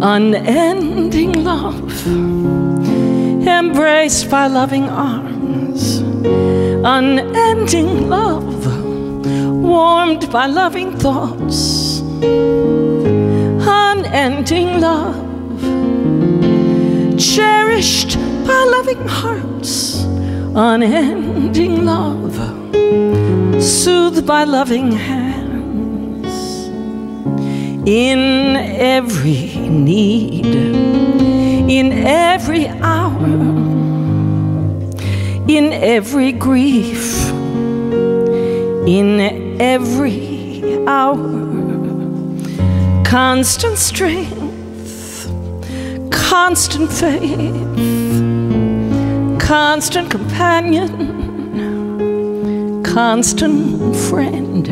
unending love, embraced by loving arms, unending love, warmed by loving thoughts, unending love, cherished by loving hearts, unending love, soothed by loving hands. In every need, in every hour, in every grief, in every hour, constant strength, constant faith, constant companion, constant friend,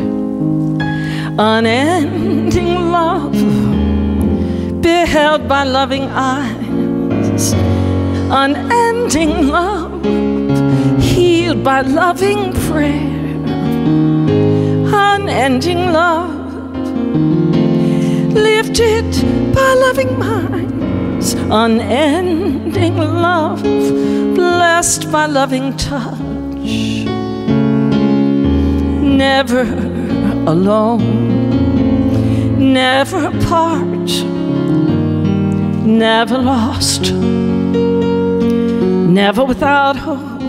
unending love, beheld by loving eyes, unending love, healed by loving prayer, unending love, lifted by loving minds, unending love, blessed by loving touch, never alone, never apart, never lost, never without hope,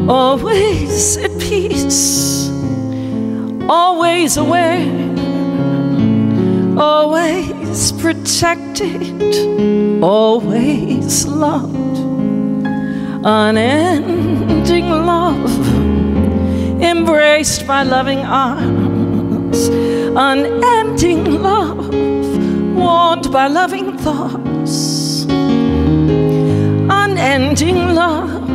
always at peace, always aware, always protected, always loved, unending love, embraced by loving arms, unending love, warmed by loving thoughts, unending love,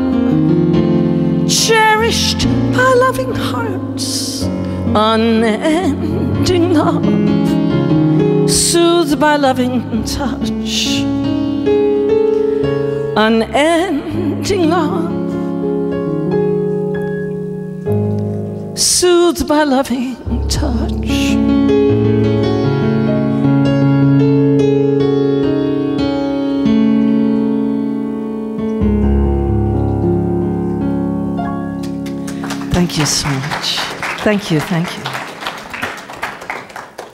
cherished by loving hearts, unending love, soothed by loving touch, unending love, soothed by loving touch. Thank you so much. Thank you, thank you.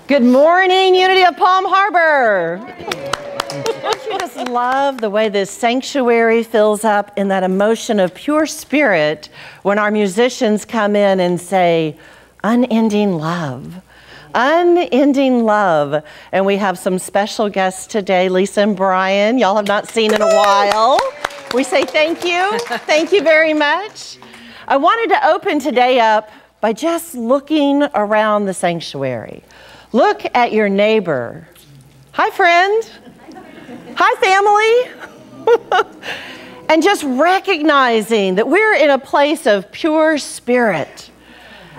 Good morning, Unity of Palm Harbor. Don't you just love the way this sanctuary fills up in that emotion of pure spirit when our musicians come in and say, unending love, unending love. And we have some special guests today, Lisa and Brian. Y'all have not seen in a while. We say thank you. Thank you very much. I wanted to open today up by just looking around the sanctuary. Look at your neighbor. Hi, friend. Hi, family. And just recognizing that we're in a place of pure spirit.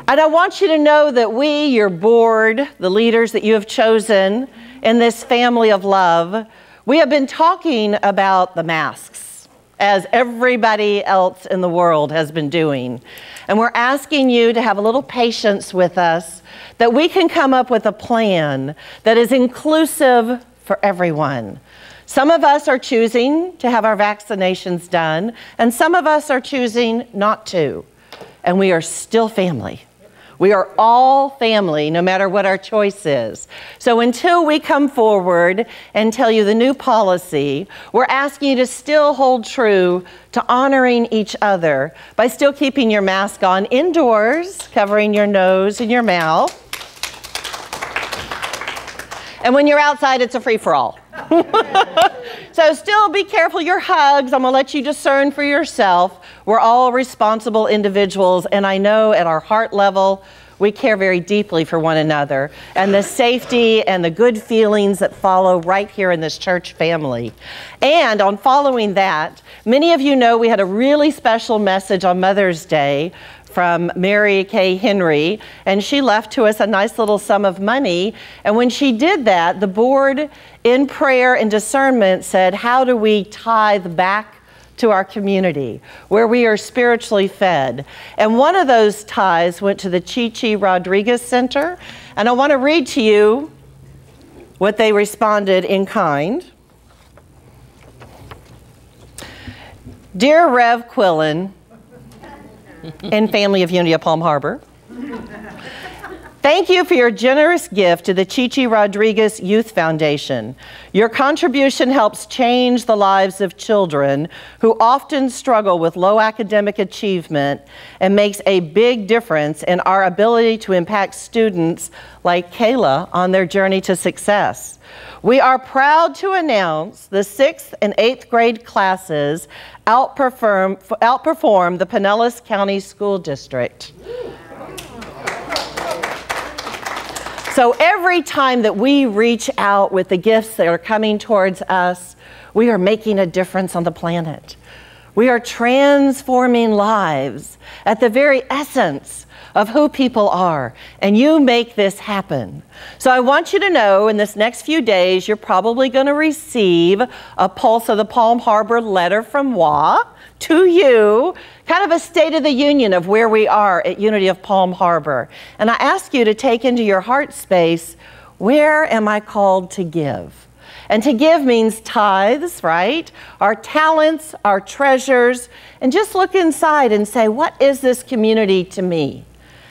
And I want you to know that we, your board, the leaders that you have chosen in this family of love, we have been talking about the masks, as everybody else in the world has been doing. And we're asking you to have a little patience with us, that we can come up with a plan that is inclusive for everyone. Some of us are choosing to have our vaccinations done, and some of us are choosing not to. And we are still family. We are all family, no matter what our choice is. So until we come forward and tell you the new policy, we're asking you to still hold true to honoring each other by still keeping your mask on indoors, covering your nose and your mouth. And when you're outside, it's a free-for-all. So still be careful your hugs. I'm gonna let you discern for yourself. We're all responsible individuals, and I know at our heart level, we care very deeply for one another and the safety and the good feelings that follow right here in this church family. And on following that, many of you know we had a really special message on Mother's Day from Mary Kay Henry, and she left to us a nice little sum of money. And when she did that, the board in prayer and discernment said, how do we tithe back to our community where we are spiritually fed? And one of those tithes went to the Chi Chi Rodriguez Center. And I want to read to you what they responded in kind. Dear Rev Quillen and family of Unity of Palm Harbor, thank you for your generous gift to the Chichi Rodriguez Youth Foundation. Your contribution helps change the lives of children who often struggle with low academic achievement and makes a big difference in our ability to impact students like Kayla on their journey to success. We are proud to announce the 6th and 8th grade classes outperform the Pinellas County School District. So every time that we reach out with the gifts that are coming towards us, we are making a difference on the planet. We are transforming lives at the very essence of who people are, and you make this happen. So I want you to know in this next few days, you're probably going to receive a Pulse of the Palm Harbor letter from WA to you, kind of a state of the union of where we are at Unity of Palm Harbor. And I ask you to take into your heart space, where am I called to give? And to give means tithes, right? Our talents, our treasures, and just look inside and say, what is this community to me?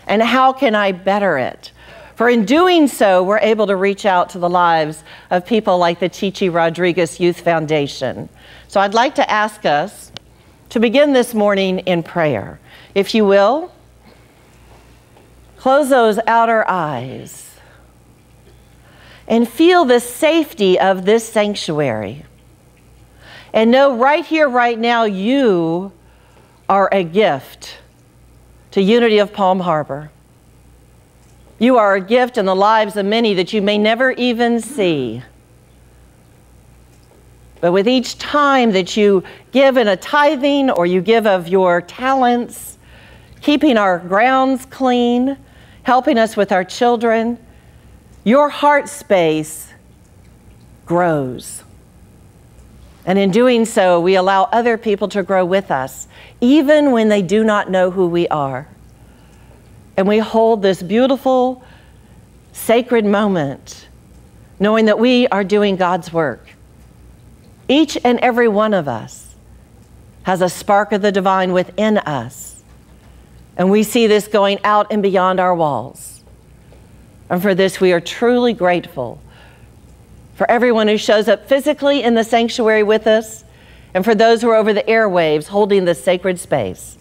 And how can I better it? For in doing so, we're able to reach out to the lives of people like the Chichi Rodriguez Youth Foundation. So I'd like to ask us to begin this morning in prayer. If you will, close those outer eyes and feel the safety of this sanctuary. And know right here, right now, you are a gift to Unity of Palm Harbor. You are a gift in the lives of many that you may never even see. But with each time that you give in a tithing or you give of your talents, keeping our grounds clean, helping us with our children, your heart space grows. And in doing so, we allow other people to grow with us, even when they do not know who we are. And we hold this beautiful, sacred moment, knowing that we are doing God's work. Each and every one of us has a spark of the divine within us. And we see this going out and beyond our walls. And for this, we are truly grateful for everyone who shows up physically in the sanctuary with us, and for those who are over the airwaves holding this sacred space.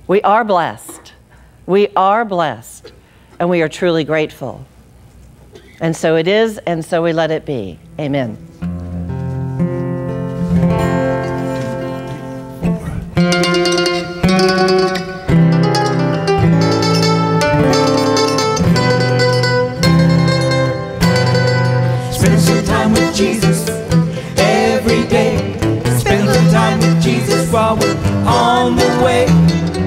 We are blessed. We are blessed, and we are truly grateful. And so it is, and so we let it be. Amen. Spend some time with Jesus every day. Spend some time with Jesus while we're on the way.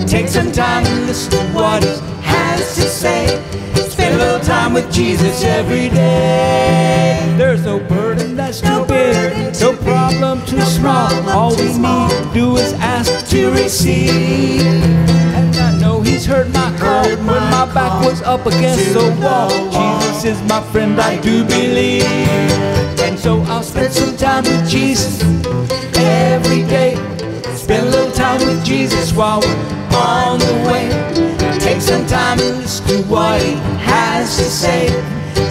Take some time and listen to what he has to say. Spend a little time with Jesus every day. There's no burden that's too big, no problem too small. All we need to do is ask to receive. And I know he's heard my call when my back was up against the wall. Jesus is my friend, I do believe. And so I'll spend some time with Jesus every day. Spend a little time with Jesus while we're on the way. Take some time and listen to what he has to say.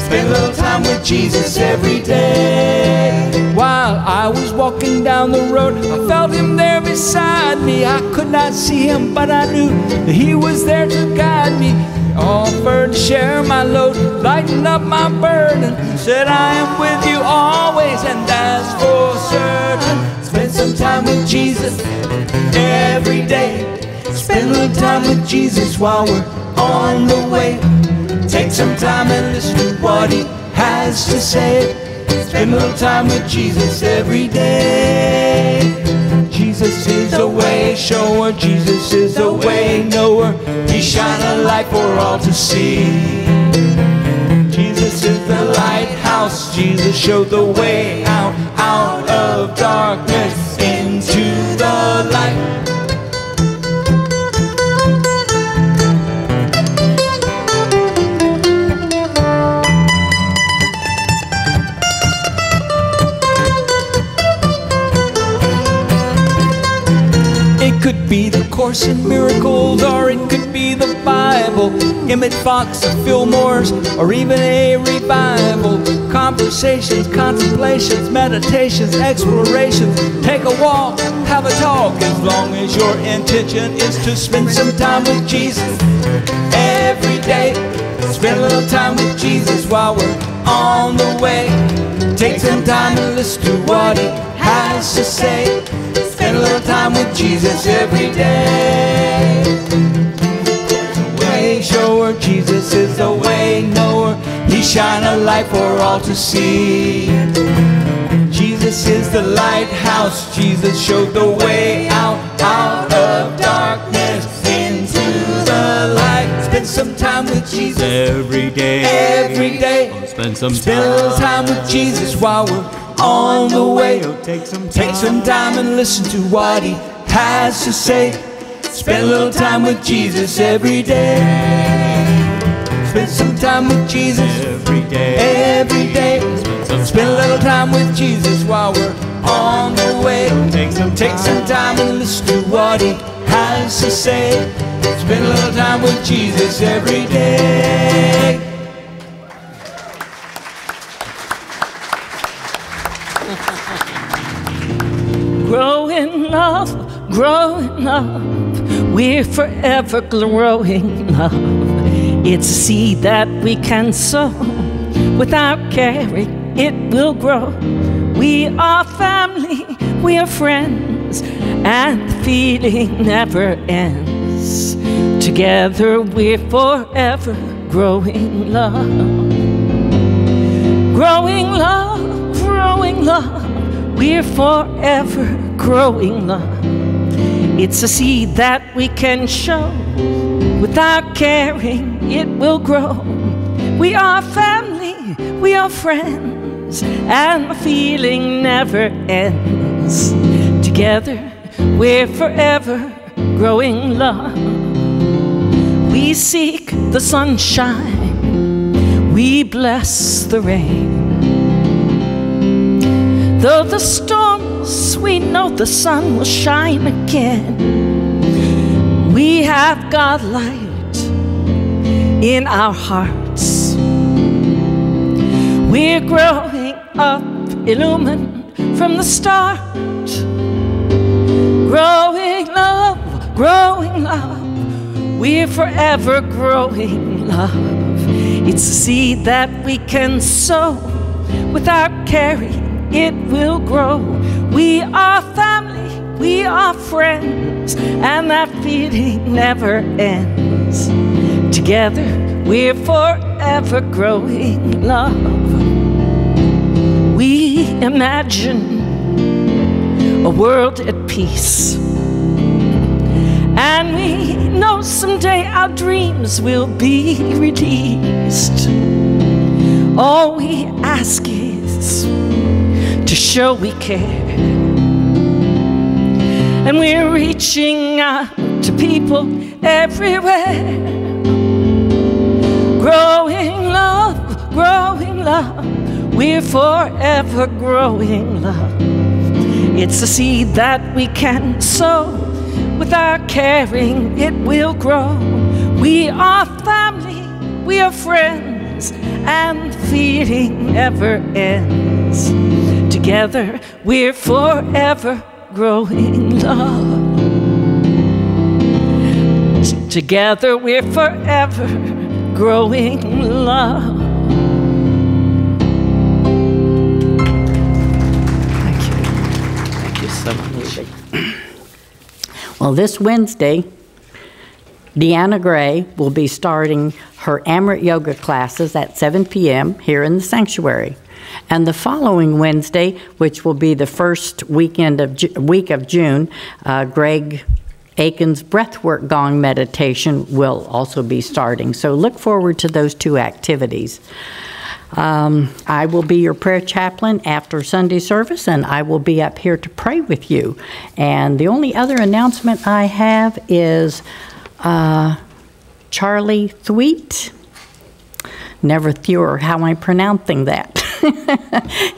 Spend a little time with Jesus every day. While I was walking down the road, I felt him there beside me. I could not see him, but I knew that he was there to guide me. He offered to share my load, lighten up my burden. Said, I am with you always, and that's for certain. Spend some time with Jesus every day. Spend a little time with Jesus while we're on the way. Take some time and listen to what he has to say. Spend a little time with Jesus every day. Jesus is a way shower, Jesus is a way knower. He shine a light for all to see. Jesus is the lighthouse, Jesus showed the way out of darkness into the light. could be the Course in Miracles, or it could be the Bible, Emmett Fox, the Fillmores, or even a revival. Conversations, contemplations, meditations, explorations. Take a walk, have a talk, as long as your intention is to spend some time with Jesus. Every day, spend a little time with Jesus while we're on the way. Take some time and listen to what He has to say. Spend a little time with Jesus every day. Way shower, Jesus is the way knower. He shine a light for all to see. Jesus is the lighthouse. Jesus showed the way out of darkness into the light. Spend some time with Jesus every day. Every day. Spend some time with Jesus while we're on the way. Take some time and listen to what He has to say. Spend a little time with Jesus every day. Spend some time with Jesus every day. Every day. Spend a little time with Jesus while we're on the way. Take some time and listen to what He has to say. Spend a little time with Jesus every day. Grow in love, we're forever growing love. It's a seed that we can sow. Without caring, it will grow. We are family, we are friends, and the feeling never ends. Together we're forever growing love. Growing love, growing love. We're forever growing love. It's a seed that we can show. Without caring, it will grow. We are family, we are friends, and the feeling never ends. Together, we're forever growing love. We seek the sunshine, we bless the rain. Though the storms, we know the sun will shine again. We have God light in our hearts. We're growing up, illumined from the start. Growing love, growing love. We're forever growing love. It's a seed that we can sow. Without caring, it will grow. We are family, we are friends, and that feeling never ends. Together, we're forever growing love. We imagine a world at peace, and we know someday our dreams will be released. All we ask is to show we care, and we're reaching out to people everywhere. Growing love, we're forever growing love. It's a seed that we can sow. Without caring, it will grow. We are family, we are friends, and the feeling never ends. Together, we're forever growing love. Together, we're forever growing love. Thank you. Thank you so much. Well, this Wednesday, Deanna Gray will be starting her Amrit Yoga classes at 7 p.m. here in the sanctuary. And the following Wednesday, which will be the first week of June, Greg Aiken's breathwork gong meditation will also be starting. So look forward to those two activities. I will be your prayer chaplain after Sunday service, and I will be up here to pray with you. And the only other announcement I have is Charlie Thweet, never sure how I'm pronouncing that.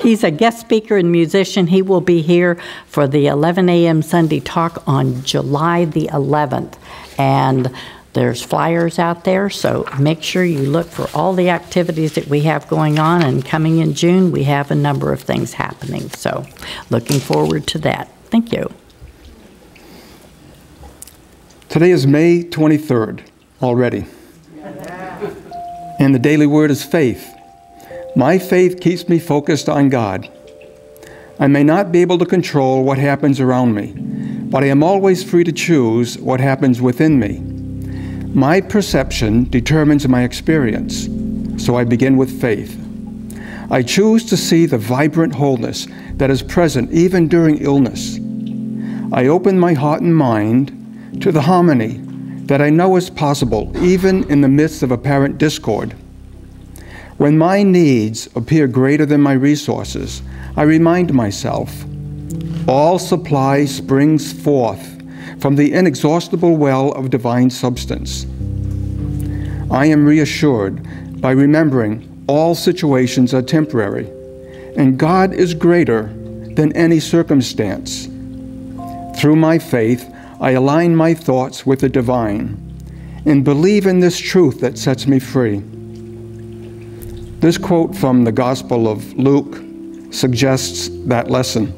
He's a guest speaker and musician. He will be here for the 11 a.m. Sunday talk on July the 11th. And there's flyers out there, so make sure you look for all the activities that we have going on. And coming in June, we have a number of things happening. So looking forward to that. Thank you. Today is May 23rd already. And the daily word is faith. My faith keeps me focused on God. I may not be able to control what happens around me, but I am always free to choose what happens within me. My perception determines my experience, so I begin with faith. I choose to see the vibrant wholeness that is present even during illness. I open my heart and mind to the harmony that I know is possible even in the midst of apparent discord. When my needs appear greater than my resources, I remind myself, all supply springs forth from the inexhaustible well of divine substance. I am reassured by remembering all situations are temporary, and God is greater than any circumstance. Through my faith, I align my thoughts with the divine and believe in this truth that sets me free. This quote from the Gospel of Luke suggests that lesson.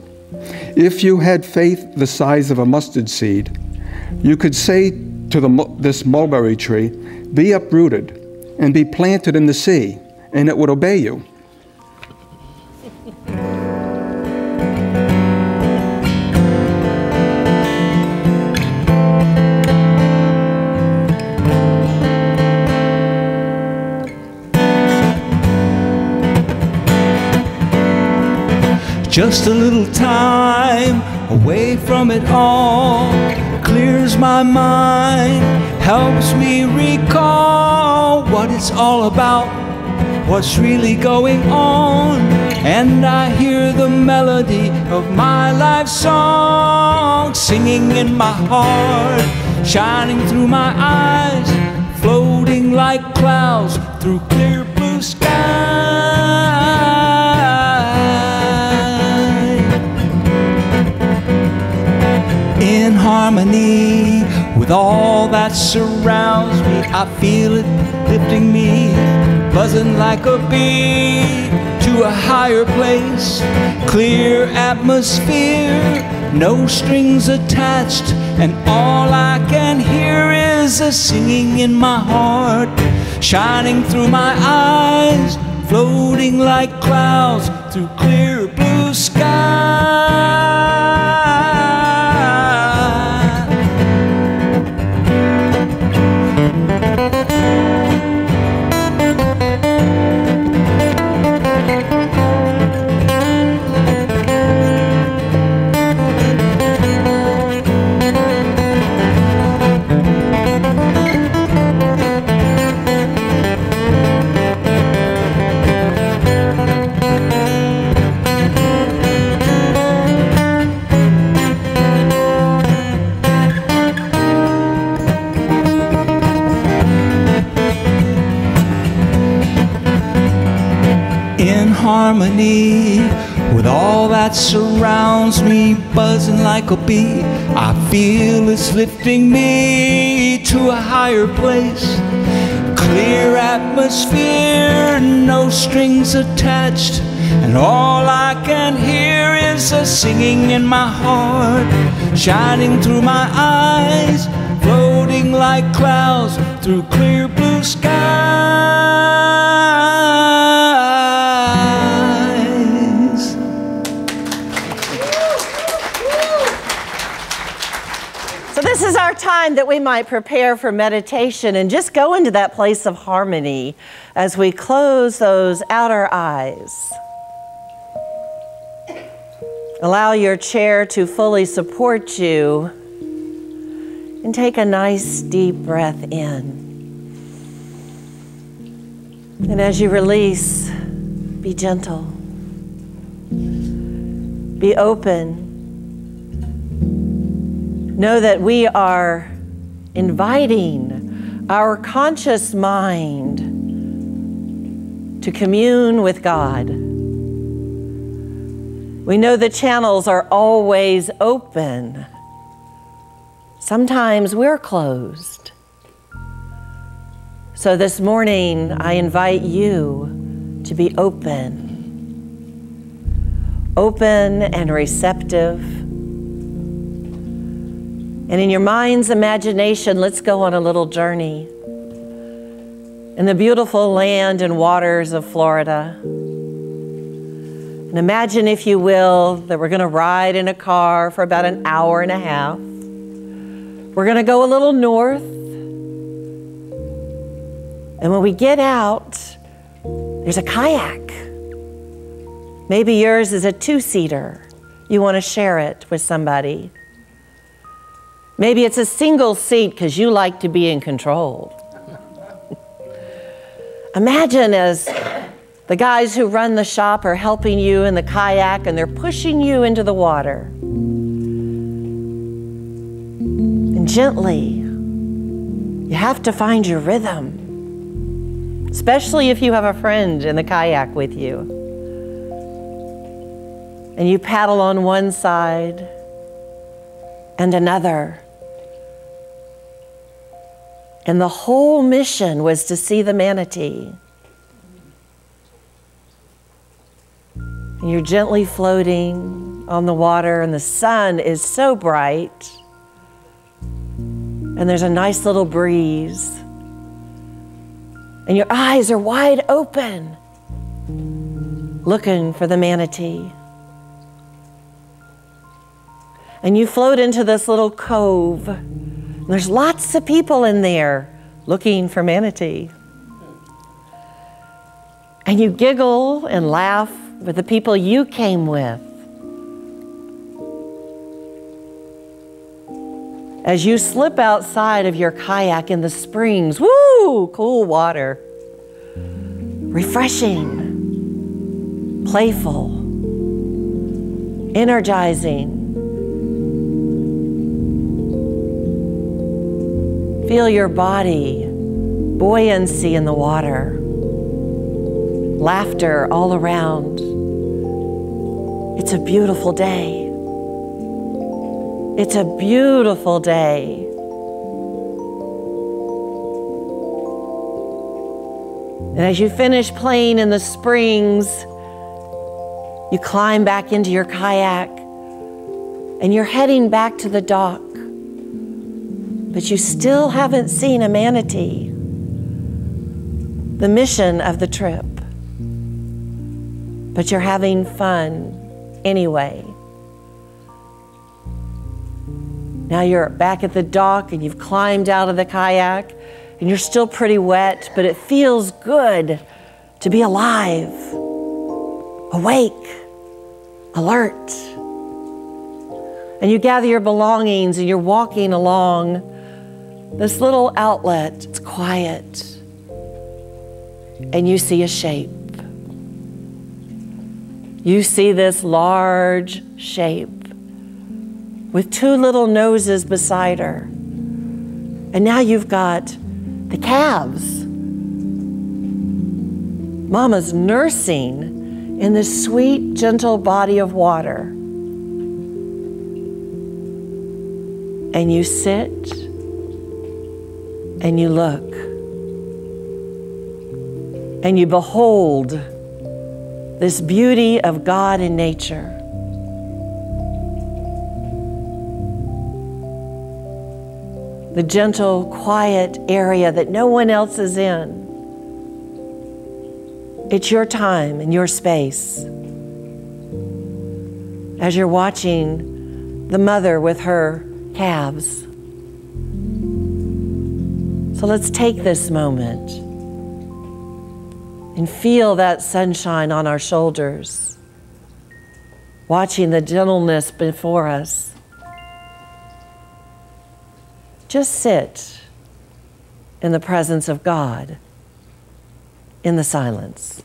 If you had faith the size of a mustard seed, you could say to this mulberry tree, be uprooted and be planted in the sea, and it would obey you. Just a little time away from it all clears my mind, helps me recall what it's all about, what's really going on. And I hear the melody of my life song singing in my heart, shining through my eyes, floating like clouds through clear blue skies. In harmony with all that surrounds me, I feel it lifting me, buzzing like a bee to a higher place. Clear atmosphere, no strings attached, and all I can hear is a singing in my heart, shining through my eyes, floating like clouds through clear blue skies. Harmony with all that surrounds me, buzzing like a bee. I feel it's lifting me to a higher place. Clear atmosphere, no strings attached, and all I can hear is a singing in my heart, shining through my eyes, floating like clouds through clear blue skies. This is our time that we might prepare for meditation and just go into that place of harmony as we close those outer eyes. Allow your chair to fully support you and take a nice deep breath in. And as you release, be gentle, be open. Know that we are inviting our conscious mind to commune with God. We know the channels are always open. Sometimes we're closed. So this morning, I invite you to be open. Open and receptive. And in your mind's imagination, let's go on a little journey in the beautiful land and waters of Florida. And imagine, if you will, that we're going to ride in a car for about an hour and a half. We're going to go a little north. And when we get out, there's a kayak. Maybe yours is a two-seater. You want to share it with somebody. Maybe it's a single seat because you like to be in control. Imagine as the guys who run the shop are helping you in the kayak and they're pushing you into the water. And gently, you have to find your rhythm, especially if you have a friend in the kayak with you. And you paddle on one side and another. And the whole mission was to see the manatee. And you're gently floating on the water, and the sun is so bright. And there's a nice little breeze. And your eyes are wide open, looking for the manatee. And you float into this little cove. And there's lots of people in there looking for manatee. And you giggle and laugh with the people you came with. As you slip outside of your kayak in the springs, woo, cool water. Refreshing, playful, energizing. Feel your body, buoyancy in the water, laughter all around. It's a beautiful day. It's a beautiful day. And as you finish playing in the springs, you climb back into your kayak and you're heading back to the dock. But you still haven't seen a manatee. The mission of the trip. But you're having fun anyway. Now you're back at the dock and you've climbed out of the kayak and you're still pretty wet, but it feels good to be alive, awake, alert. And you gather your belongings and you're walking along this little outlet. It's quiet. And you see a shape. You see this large shape with two little noses beside her. And now you've got the calves. Mama's nursing in this sweet, gentle body of water. And you sit and you look and you behold this beauty of God in nature. The gentle, quiet area that no one else is in. It's your time and your space. As you're watching the mother with her calves. So let's take this moment and feel that sunshine on our shoulders, watching the gentleness before us. Just sit in the presence of God in the silence.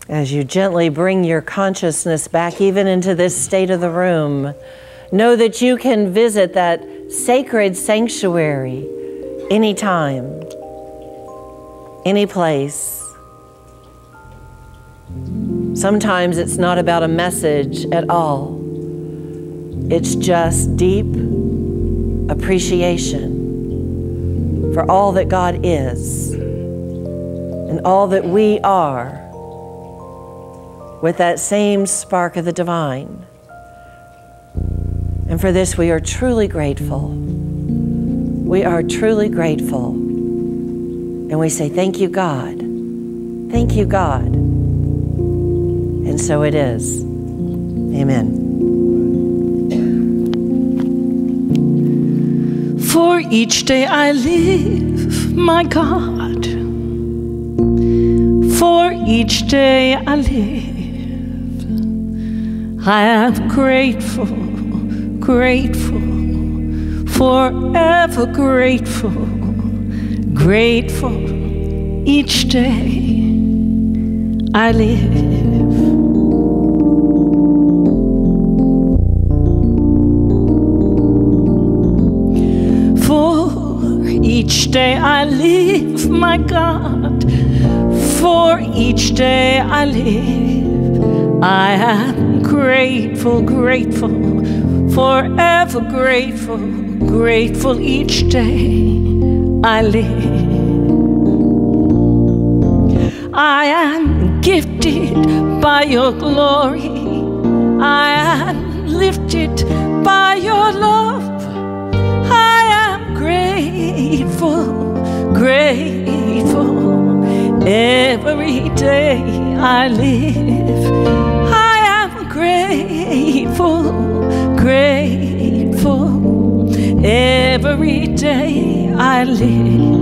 As you gently bring your consciousness back even into this state of the room, know that you can visit that sacred sanctuary anytime, any place. Sometimes it's not about a message at all. It's just deep appreciation for all that God is and all that we are, with that same spark of the divine. And for this, we are truly grateful. We are truly grateful. And we say, thank you, God. Thank you, God. And so it is. Amen. For each day I live, my God. For each day I live, I am grateful, grateful, forever grateful, grateful each day I live. For each day I live, my God. For each day I live, I am grateful, grateful, forever grateful, grateful each day I live. I am gifted by your glory. I am lifted by your love. I am grateful, grateful. Every day I live, I am grateful, grateful. Every day I live.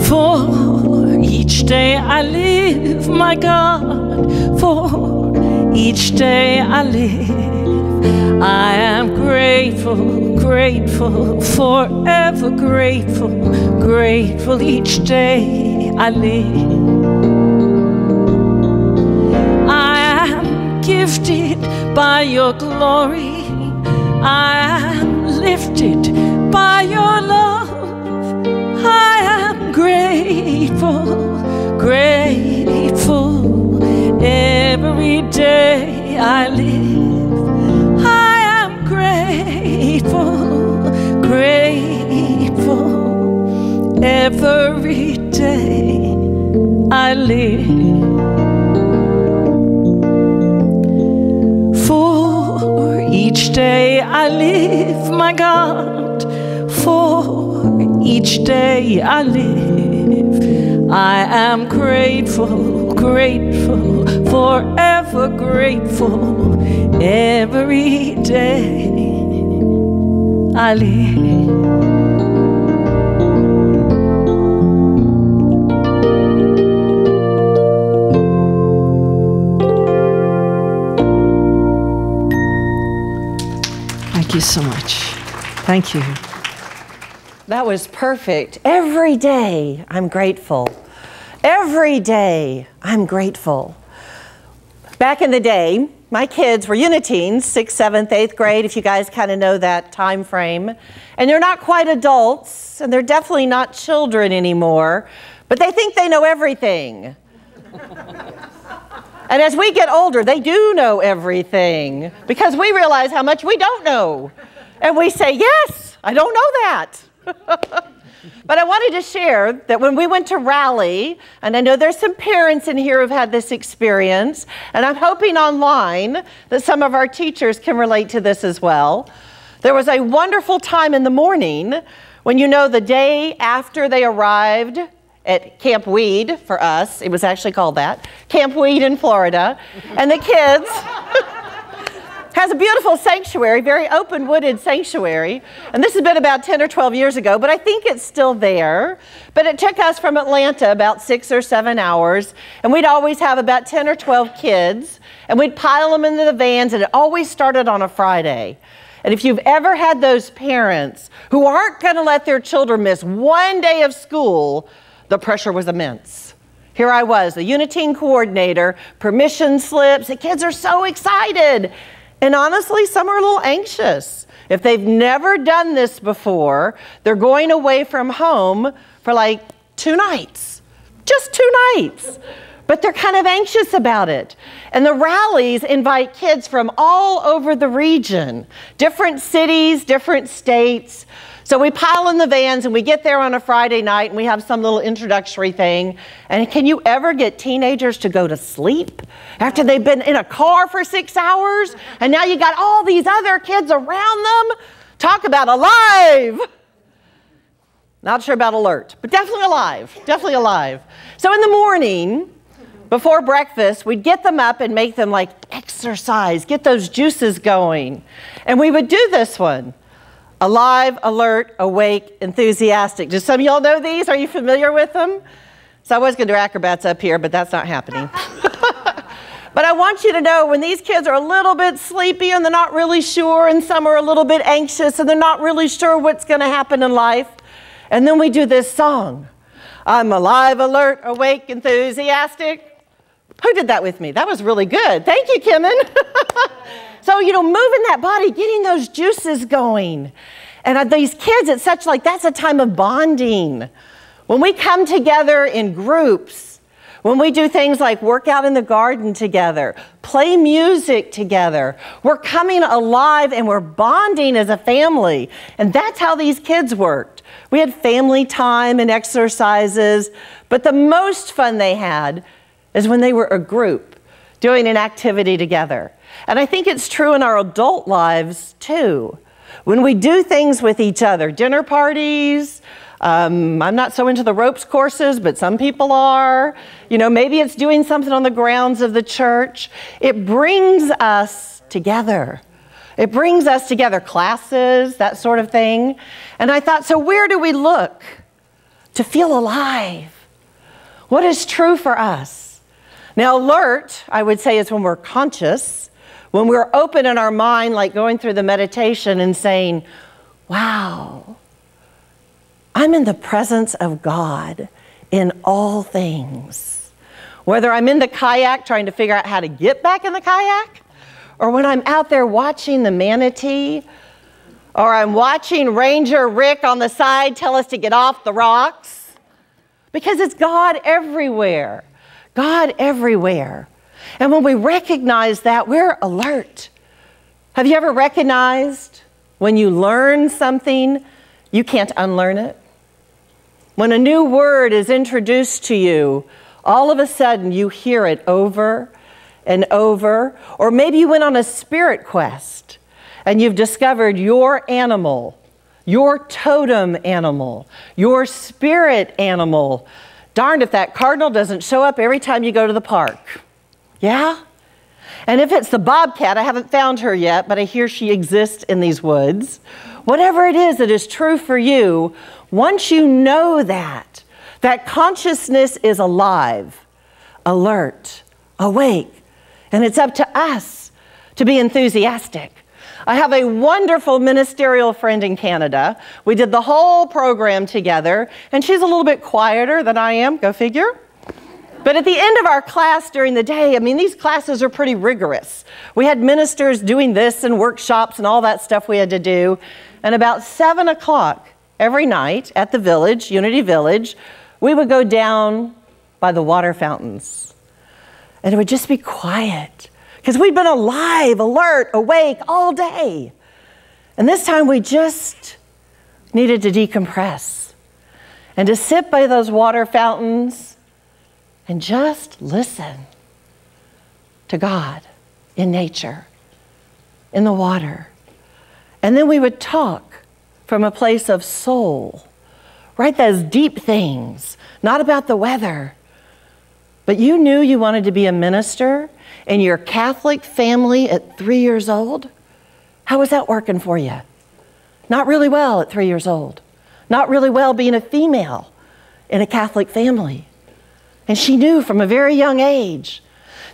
For each day I live, my God. For each day I live, I am grateful, grateful, forever grateful, grateful each day I live. I am gifted by your glory. I am lifted by your love. I am grateful, grateful, every day I live. Grateful, grateful, every day I live. For each day I live, my God. For each day I live, I am grateful, grateful, forever grateful, every day I live. Thank you so much. Thank you. That was perfect. Every day I'm grateful. Every day I'm grateful. Back in the day, my kids were uniteens, 6th, 7th, 8th grade, if you guys kind of know that time frame. And they're not quite adults, and they're definitely not children anymore, but they think they know everything. And as we get older, they do know everything, because we realize how much we don't know. And we say, yes, I don't know that. But I wanted to share that when we went to Rally, and I know there's some parents in here who've had this experience, and I'm hoping online that some of our teachers can relate to this as well. There was a wonderful time in the morning when, you know, the day after they arrived at Camp Weed, for us, it was actually called that, Camp Weed in Florida, and the kids has a beautiful sanctuary, very open wooded sanctuary. And this has been about 10 or 12 years ago, but I think it's still there. But it took us from Atlanta about 6 or 7 hours, and we'd always have about 10 or 12 kids, and we'd pile them into the vans, and it always started on a Friday. And if you've ever had those parents who aren't going to let their children miss one day of school, the pressure was immense. Here I was, the Uniteam coordinator, permission slips. The kids are so excited. And honestly, some are a little anxious. If they've never done this before, they're going away from home for like 2 nights. Just 2 nights. But they're kind of anxious about it. And the rallies invite kids from all over the region, different cities, different states. So we pile in the vans and we get there on a Friday night and we have some little introductory thing. And can you ever get teenagers to go to sleep after they've been in a car for 6 hours? And now you got all these other kids around them? Talk about alive. Not sure about alert, but definitely alive, definitely alive. So in the morning, before breakfast, we'd get them up and make them like exercise, get those juices going. And we would do this one. Alive, alert, awake, enthusiastic. Do some of y'all know these? Are you familiar with them? So I was going to do acrobats up here, but that's not happening. But I want you to know when these kids are a little bit sleepy and they're not really sure, and some are a little bit anxious and they're not really sure what's going to happen in life. And then we do this song. I'm alive, alert, awake, enthusiastic. Who did that with me? That was really good. Thank you, Kimmin. So, you know, moving that body, getting those juices going. And these kids, it's such like, that's a time of bonding. When we come together in groups, when we do things like work out in the garden together, play music together, we're coming alive and we're bonding as a family. And that's how these kids worked. We had family time and exercises, but the most fun they had is when they were a group doing an activity together. And I think it's true in our adult lives too. When we do things with each other, dinner parties, I'm not so into the ropes courses, but some people are. You know, maybe it's doing something on the grounds of the church. It brings us together. It brings us together, classes, that sort of thing. And I thought, so where do we look to feel alive? What is true for us? Now, alert, I would say, is when we're conscious, when we're open in our mind, like going through the meditation and saying, wow, I'm in the presence of God in all things. Whether I'm in the kayak trying to figure out how to get back in the kayak, or when I'm out there watching the manatee, or I'm watching Ranger Rick on the side tell us to get off the rocks, because it's God everywhere. God everywhere. And when we recognize that, we're alert. Have you ever recognized when you learn something, you can't unlearn it? When a new word is introduced to you, all of a sudden you hear it over and over. Or maybe you went on a spirit quest and you've discovered your animal, your totem animal, your spirit animal. Darned if that cardinal doesn't show up every time you go to the park. Yeah? And if it's the bobcat, I haven't found her yet, but I hear she exists in these woods. Whatever it is that is true for you, once you know that consciousness is alive, alert, awake, and it's up to us to be enthusiastic. I have a wonderful ministerial friend in Canada. We did the whole program together, and she's a little bit quieter than I am, go figure. But at the end of our class during the day, I mean, these classes are pretty rigorous. We had ministers doing this and workshops and all that stuff we had to do. And about 7 o'clock every night at the village, Unity Village, we would go down by the water fountains. And it would just be quiet because we'd been alive, alert, awake all day. And this time we just needed to decompress and to sit by those water fountains and just listen to God in nature, in the water. And then we would talk from a place of soul, right? Those deep things, not about the weather. But you knew you wanted to be a minister in your Catholic family at 3 years old? How was that working for you? Not really well at 3 years old. Not really well being a female in a Catholic family. And she knew from a very young age.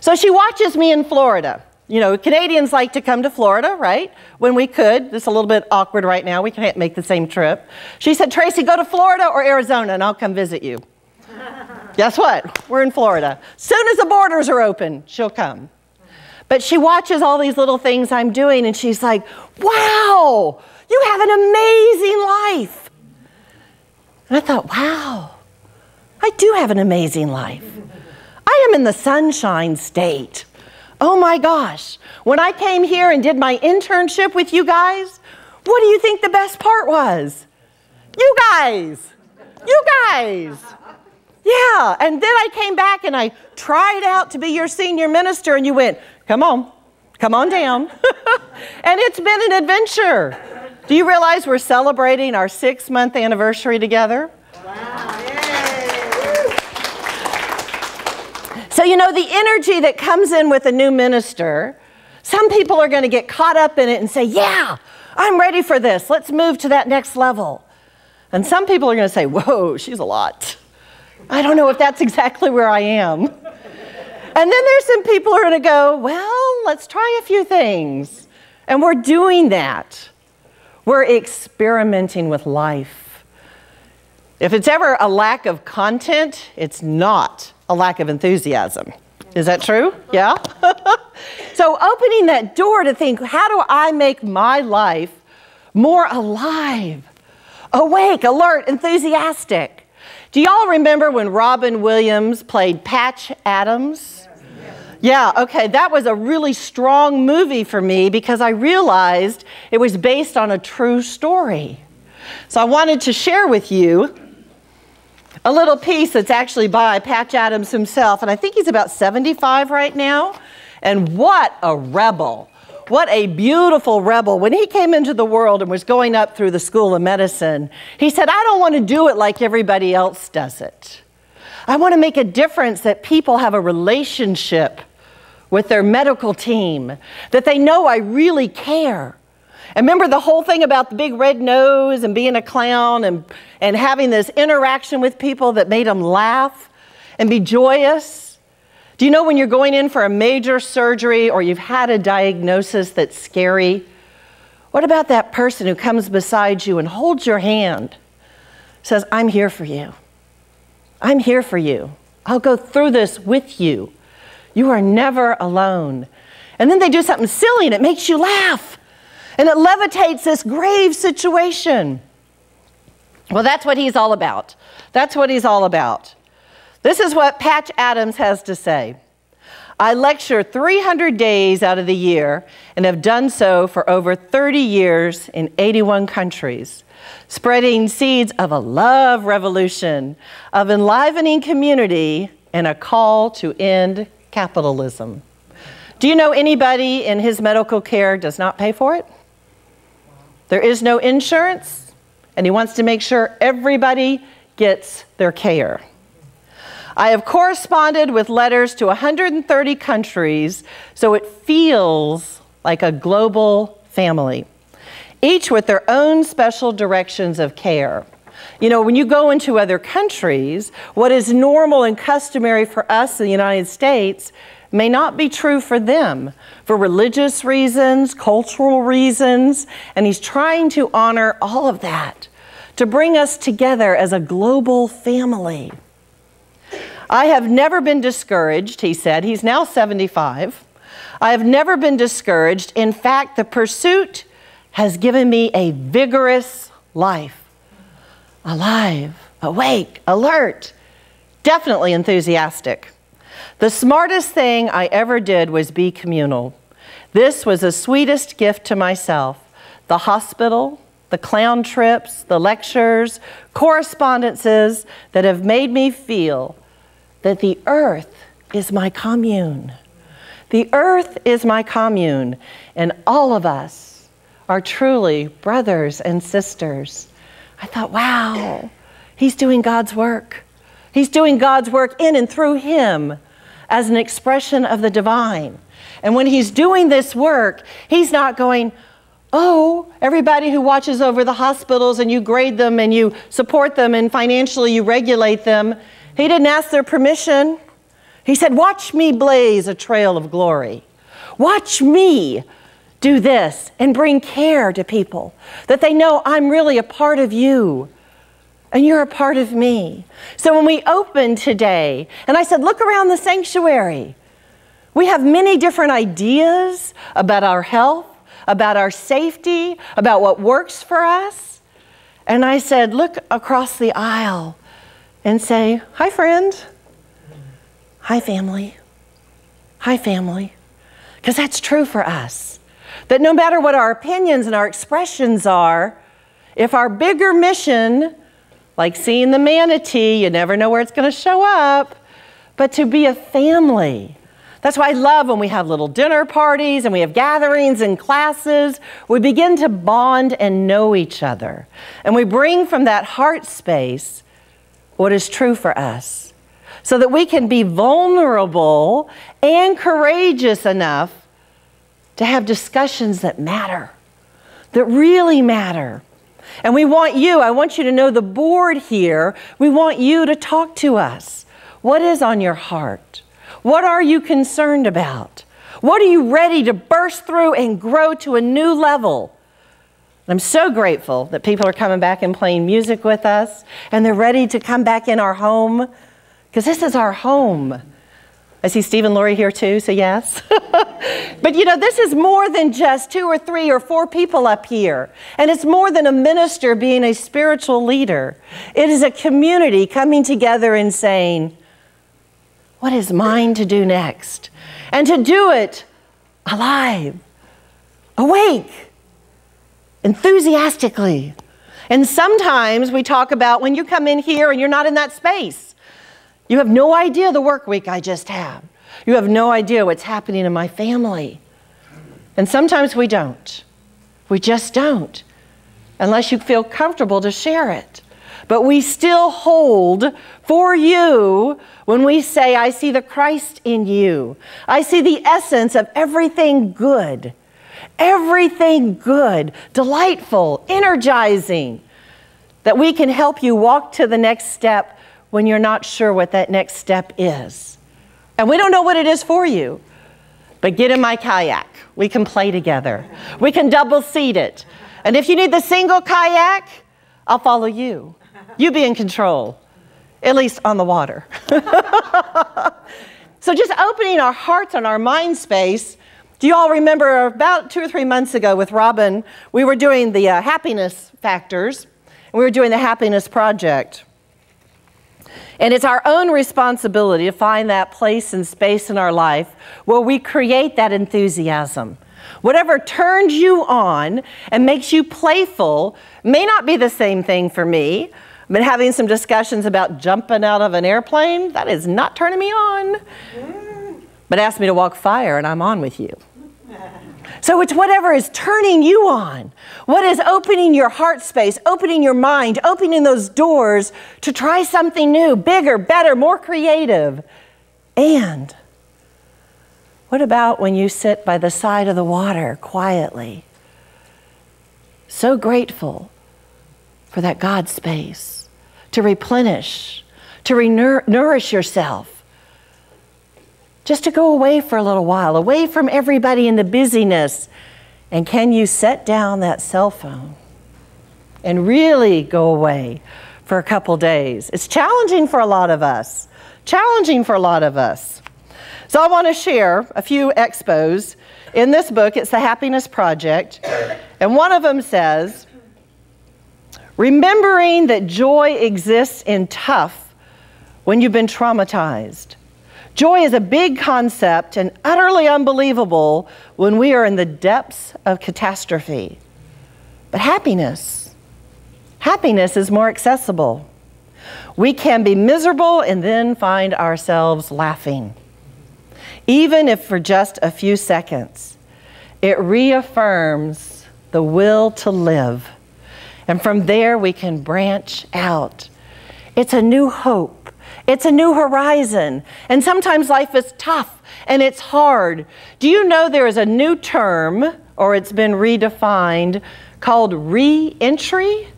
So she watches me in Florida. You know, Canadians like to come to Florida, right? When we could. This is a little bit awkward right now. We can't make the same trip. She said, Tracey, go to Florida or Arizona and I'll come visit you. Guess what? We're in Florida. Soon as the borders are open, she'll come. But she watches all these little things I'm doing and she's like, wow, you have an amazing life. And I thought, wow, I do have an amazing life. I am in the Sunshine State. Oh my gosh, when I came here and did my internship with you guys, what do you think the best part was? You guys. You guys. Yeah, and then I came back and I tried out to be your senior minister and you went, come on down. And it's been an adventure. Do you realize we're celebrating our 6-month anniversary together? Wow. So, you know, the energy that comes in with a new minister, some people are going to get caught up in it and say, yeah, I'm ready for this. Let's move to that next level. And some people are going to say, whoa, she's a lot. I don't know if that's exactly where I am. And then there's some people who are going to go, well, let's try a few things. And we're doing that. We're experimenting with life. If it's ever a lack of content, it's not a lack of enthusiasm. Is that true? Yeah? So opening that door to think, how do I make my life more alive, awake, alert, enthusiastic? Do y'all remember when Robin Williams played Patch Adams? Yeah, okay, that was a really strong movie for me because I realized it was based on a true story. So I wanted to share with you a little piece that's actually by Patch Adams himself, and I think he's about 75 right now. And what a rebel. What a beautiful rebel. When he came into the world and was going up through the School of Medicine, he said, I don't want to do it like everybody else does it. I want to make a difference that people have a relationship with their medical team, that they know I really care. And remember the whole thing about the big red nose and being a clown and having this interaction with people that made them laugh and be joyous? Do you know when you're going in for a major surgery or you've had a diagnosis that's scary? What about that person who comes beside you and holds your hand, says, I'm here for you. I'm here for you. I'll go through this with you. You are never alone. And then they do something silly and it makes you laugh. And it levitates this grave situation. Well, that's what he's all about. That's what he's all about. This is what Patch Adams has to say. I lecture 300 days out of the year and have done so for over 30 years in 81 countries, spreading seeds of a love revolution, of enlivening community, and a call to end capitalism. Do you know anybody in his medical care does not pay for it? There is no insurance, and he wants to make sure everybody gets their care. I have corresponded with letters to 130 countries, so it feels like a global family, each with their own special directions of care. You know, when you go into other countries, what is normal and customary for us in the United States may not be true for them, for religious reasons, cultural reasons, and he's trying to honor all of that, to bring us together as a global family. I have never been discouraged, he said. He's now 75. I have never been discouraged. In fact, the pursuit has given me a vigorous life. Alive, awake, alert, definitely enthusiastic. The smartest thing I ever did was be communal. This was the sweetest gift to myself. The hospital, the clown trips, the lectures, correspondences that have made me feel that the earth is my commune. The earth is my commune, and all of us are truly brothers and sisters. I thought, wow, he's doing God's work. He's doing God's work in and through him as an expression of the divine. And when he's doing this work, he's not going, oh, everybody who watches over the hospitals and you grade them and you support them and financially you regulate them. He didn't ask their permission. He said, watch me blaze a trail of glory. Watch me do this and bring care to people, that they know I'm really a part of you and you're a part of me. So when we opened today, and I said, look around the sanctuary. We have many different ideas about our health, about our safety, about what works for us. And I said, look across the aisle and say, hi, friend. Hi, family. Hi, family. Because that's true for us. That no matter what our opinions and our expressions are, if our bigger mission, like seeing the manatee, you never know where it's going to show up, but to be a family. That's why I love when we have little dinner parties and we have gatherings and classes. We begin to bond and know each other. And we bring from that heart space what is true for us, so that we can be vulnerable and courageous enough to have discussions that matter, that really matter. And we want you, I want you to know the board here, we want you to talk to us. What is on your heart? What are you concerned about? What are you ready to burst through and grow to a new level? I'm so grateful that people are coming back and playing music with us, and they're ready to come back in our home, because this is our home. I see Steve and Lori here too, so yes. But you know, this is more than just 2 or 3 or 4 people up here. And it's more than a minister being a spiritual leader. It is a community coming together and saying, what is mine to do next? And to do it alive, awake, enthusiastically. And sometimes we talk about when you come in here and you're not in that space. You have no idea the work week I just had. You have no idea what's happening in my family. And sometimes we don't. We just don't, unless you feel comfortable to share it. But we still hold for you when we say, I see the Christ in you. I see the essence of everything good, delightful, energizing, that we can help you walk to the next step when you're not sure what that next step is. And we don't know what it is for you, but get in my kayak. We can play together. We can double seat it. And if you need the single kayak, I'll follow you. You be in control, at least on the water. So just opening our hearts and our mind space. Do you all remember about 2 or 3 months ago with Robin, we were doing the happiness factors, and we were doing the happiness project. And it's our own responsibility to find that place and space in our life where we create that enthusiasm. Whatever turns you on and makes you playful may not be the same thing for me. I've been having some discussions about jumping out of an airplane. That is not turning me on. But ask me to walk fire and I'm on with you. So it's whatever is turning you on. What is opening your heart space, opening your mind, opening those doors to try something new, bigger, better, more creative. And what about when you sit by the side of the water quietly, so grateful for that God space, to replenish, to nourish yourself, just to go away for a little while, away from everybody in the busyness. And can you set down that cell phone and really go away for a couple days? It's challenging for a lot of us, So I want to share a few expos. In this book, it's the Happiness Project. And one of them says, remembering that joy exists in tough when you've been traumatized. Joy is a big concept and utterly unbelievable when we are in the depths of catastrophe. But happiness is more accessible. We can be miserable and then find ourselves laughing. Even if for just a few seconds, it reaffirms the will to live. And from there we can branch out. It's a new hope. It's a new horizon. And sometimes life is tough and it's hard. Do you know there is a new term, or it's been redefined, called re-entry?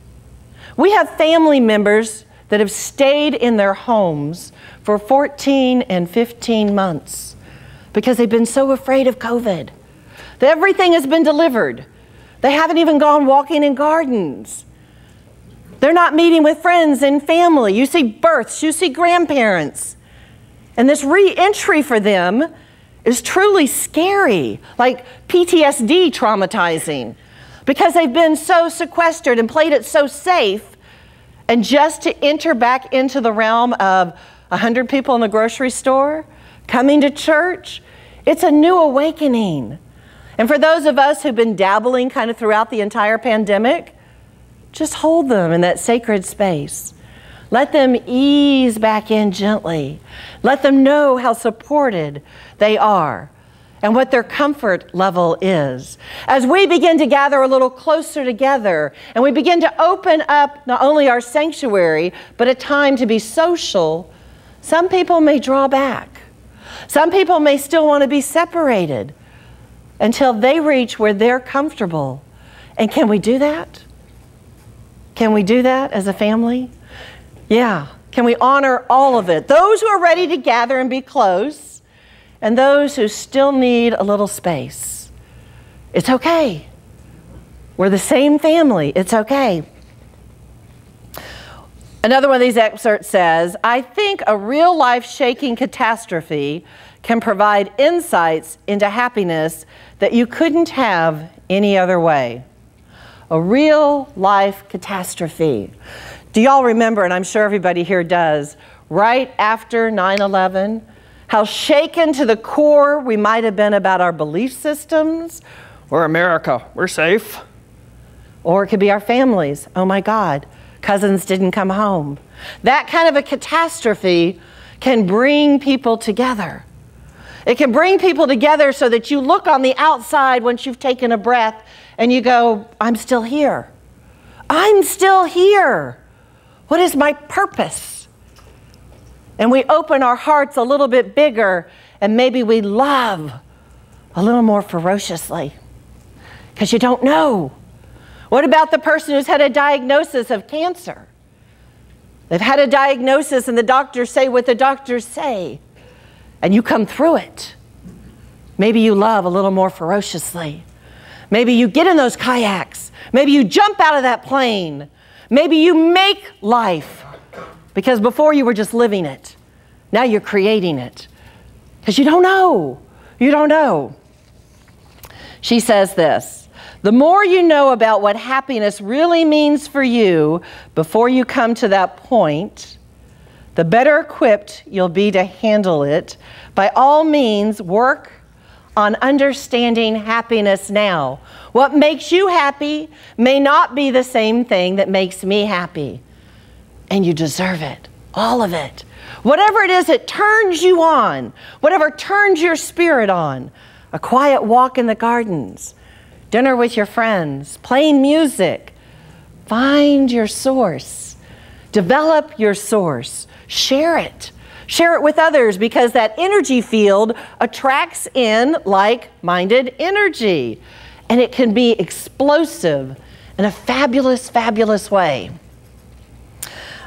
We have family members that have stayed in their homes for 14 and 15 months because they've been so afraid of COVID. Everything has been delivered. They haven't even gone walking in gardens. They're not meeting with friends and family. You see births, you see grandparents. And this re-entry for them is truly scary, like PTSD traumatizing, because they've been so sequestered and played it so safe. And just to enter back into the realm of 100 people in the grocery store, coming to church, it's a new awakening. And for those of us who've been dabbling kind of throughout the entire pandemic, just hold them in that sacred space. Let them ease back in gently. Let them know how supported they are and what their comfort level is. As we begin to gather a little closer together and we begin to open up not only our sanctuary, but a time to be social, some people may draw back. Some people may still want to be separated until they reach where they're comfortable. And can we do that? Can we do that as a family? Yeah. Can we honor all of it? Those who are ready to gather and be close, and those who still need a little space. It's okay. We're the same family. It's okay. Another one of these excerpts says, I think a real life-shaking catastrophe can provide insights into happiness that you couldn't have any other way. A real life catastrophe. Do y'all remember, and I'm sure everybody here does, right after 9/11, how shaken to the core we might have been about our belief systems? We're America, we're safe. Or it could be our families. Oh my God, cousins didn't come home. That kind of a catastrophe can bring people together. It can bring people together so that you look on the outside once you've taken a breath and you go, I'm still here. I'm still here. What is my purpose? And we open our hearts a little bit bigger and maybe we love a little more ferociously because you don't know. What about the person who's had a diagnosis of cancer? They've had a diagnosis and the doctors say what the doctors say. And you come through it. Maybe you love a little more ferociously. Maybe you get in those kayaks. Maybe you jump out of that plane. Maybe you make life. Because before you were just living it. Now you're creating it. Because you don't know. You don't know. She says this, the more you know about what happiness really means for you before you come to that point, the better equipped you'll be to handle it. By all means, work on understanding happiness now. What makes you happy may not be the same thing that makes me happy. And you deserve it, all of it. Whatever it is that turns you on, whatever turns your spirit on, a quiet walk in the gardens, dinner with your friends, playing music, find your source, develop your source. Share it. Share it with others because that energy field attracts in like-minded energy. And it can be explosive in a fabulous, fabulous way.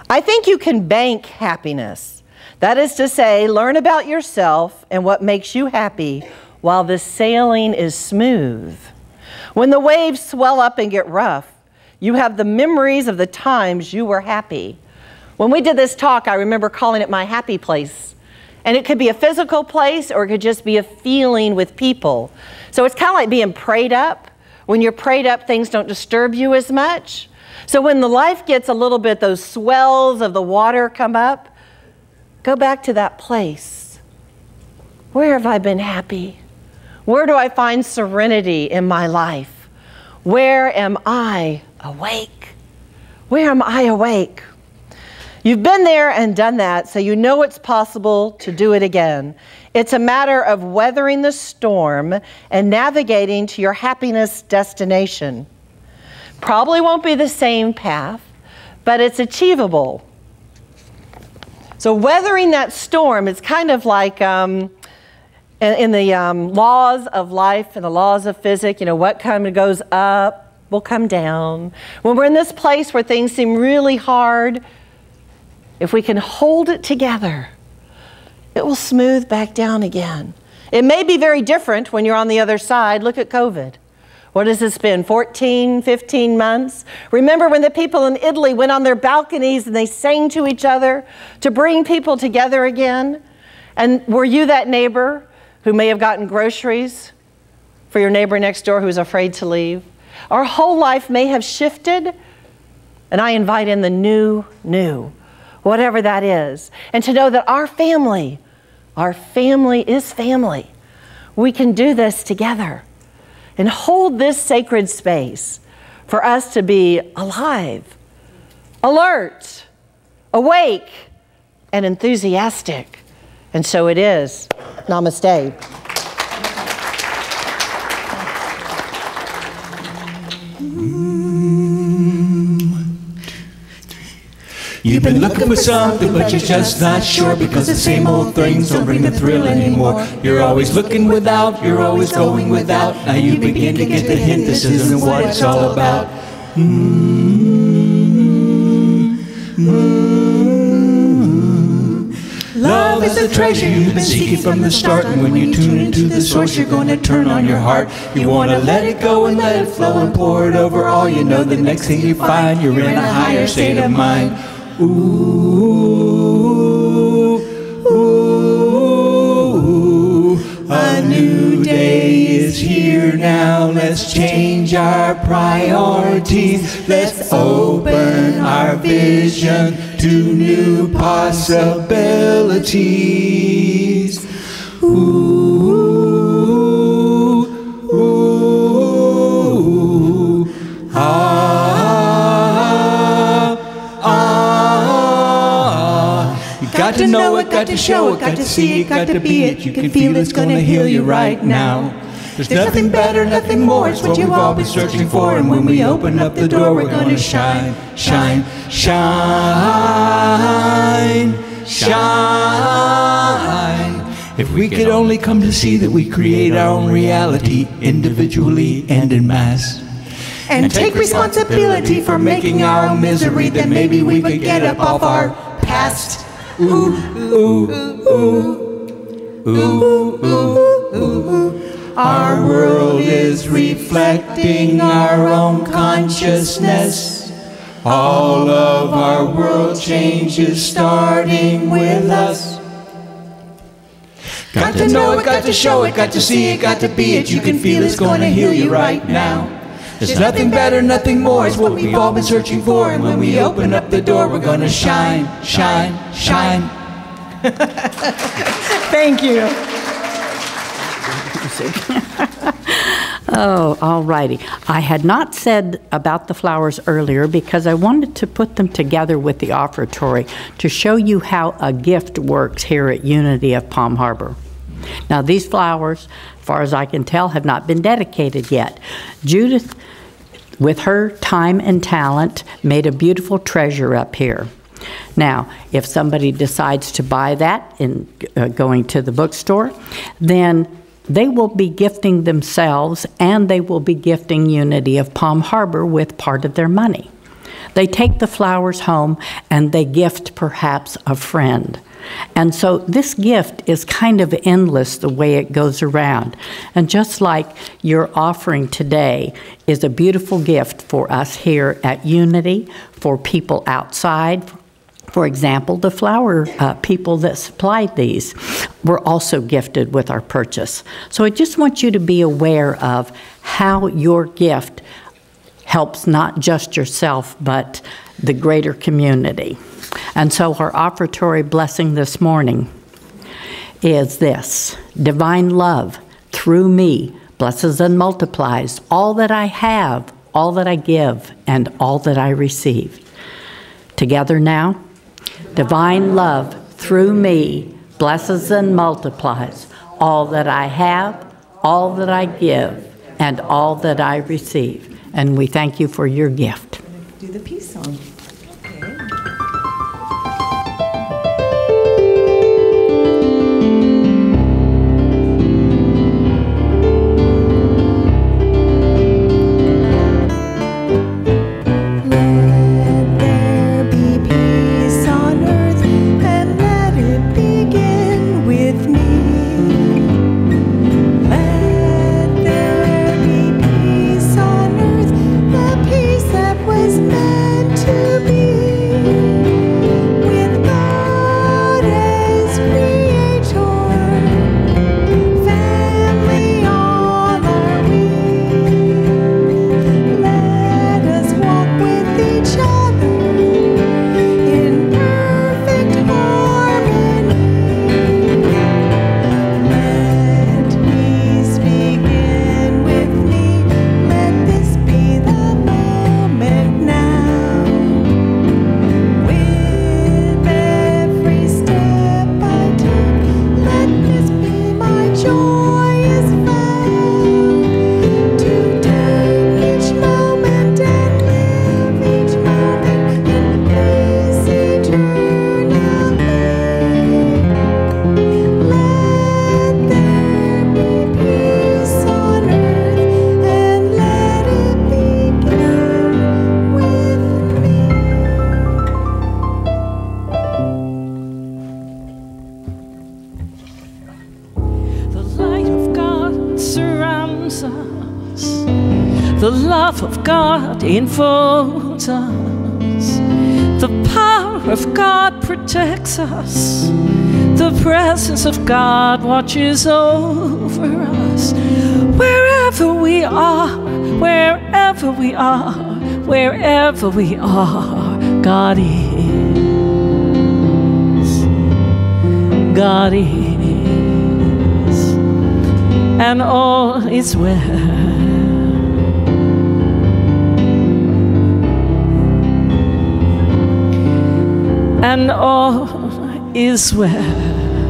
I think you can bank happiness. That is to say, learn about yourself and what makes you happy while the sailing is smooth. When the waves swell up and get rough, you have the memories of the times you were happy. When we did this talk, I remember calling it my happy place. And it could be a physical place or it could just be a feeling with people. So it's kind of like being prayed up. When you're prayed up, things don't disturb you as much. So when the life gets a little bit, those swells of the water come up, go back to that place. Where have I been happy? Where do I find serenity in my life? Where am I awake? Where am I awake? You've been there and done that, so you know it's possible to do it again. It's a matter of weathering the storm and navigating to your happiness destination. Probably won't be the same path, but it's achievable. So weathering that storm is kind of like in the laws of life and the laws of physics, you know, what goes up will come down. When we're in this place where things seem really hard, if we can hold it together, it will smooth back down again. It may be very different when you're on the other side. Look at COVID. What has this been, 14, 15 months? Remember when the people in Italy went on their balconies and they sang to each other to bring people together again? And were you that neighbor who may have gotten groceries for your neighbor next door who's afraid to leave? Our whole life may have shifted, and I invite in the new, whatever that is. And to know that our family is family. We can do this together and hold this sacred space for us to be alive, alert, awake, and enthusiastic. And so it is. Namaste. You've been looking for something, but you're just not sure, because the same old things don't bring the thrill anymore. You're always looking without, you're always going without. Now you begin to get the hint, this isn't what it's all about. Love is a treasure you've been seeking from the start, and when you tune into the source, you're going to turn on your heart. You want to let it go and let it flow and pour it over all. You know the next thing you find, you're in a higher state of mind. Ooh, ooh, a new day is here now. Let's change our priorities. Let's open our vision to new possibilities. Ooh, ooh, got to know it, got to show it, got to see it, got to be it. You can feel it's gonna heal you right now. There's nothing better, nothing more, it's what you've all been searching for. And when we open up the door, we're gonna shine, shine, shine, shine. If we could only come to see that we create our own reality, individually and in mass, and take responsibility for making our own misery, then maybe we could get up off our past. Ooh, ooh, ooh, ooh, ooh, ooh. Our world is reflecting our own consciousness. All of our world change is starting with us. Got to know it, got to show it, got to see it, got to be it. You can feel it's going to heal you right now. There's nothing better, nothing more, it's what we've all been searching for. And when we open up the door, we're gonna shine, shine, shine. Thank you. Oh, all righty. I had not said about the flowers earlier because I wanted to put them together with the offertory to show you how a gift works here at Unity of Palm Harbor. Now, these flowers, as far as I can tell, have not been dedicated yet. Judith, with her time and talent, made a beautiful treasure up here. Now, if somebody decides to buy that in going to the bookstore, then they will be gifting themselves and they will be gifting Unity of Palm Harbor with part of their money. They take the flowers home and they gift perhaps a friend. And so this gift is kind of endless the way it goes around. And just like your offering today is a beautiful gift for us here at Unity, for people outside. For example, the flower people that supplied these were also gifted with our purchase. So I just want you to be aware of how your gift helps not just yourself, but the greater community. And so our offertory blessing this morning is this: divine love through me blesses and multiplies all that I have, all that I give, and all that I receive. Together now, divine love through me blesses and multiplies all that I have, all that I give, and all that I receive. And we thank you for your gift. Do the peace song. love of God enfolds us. The power of God protects us. The presence of God watches over us. Wherever we are, wherever we are, wherever we are, God is. God is. And all is well. And all is well.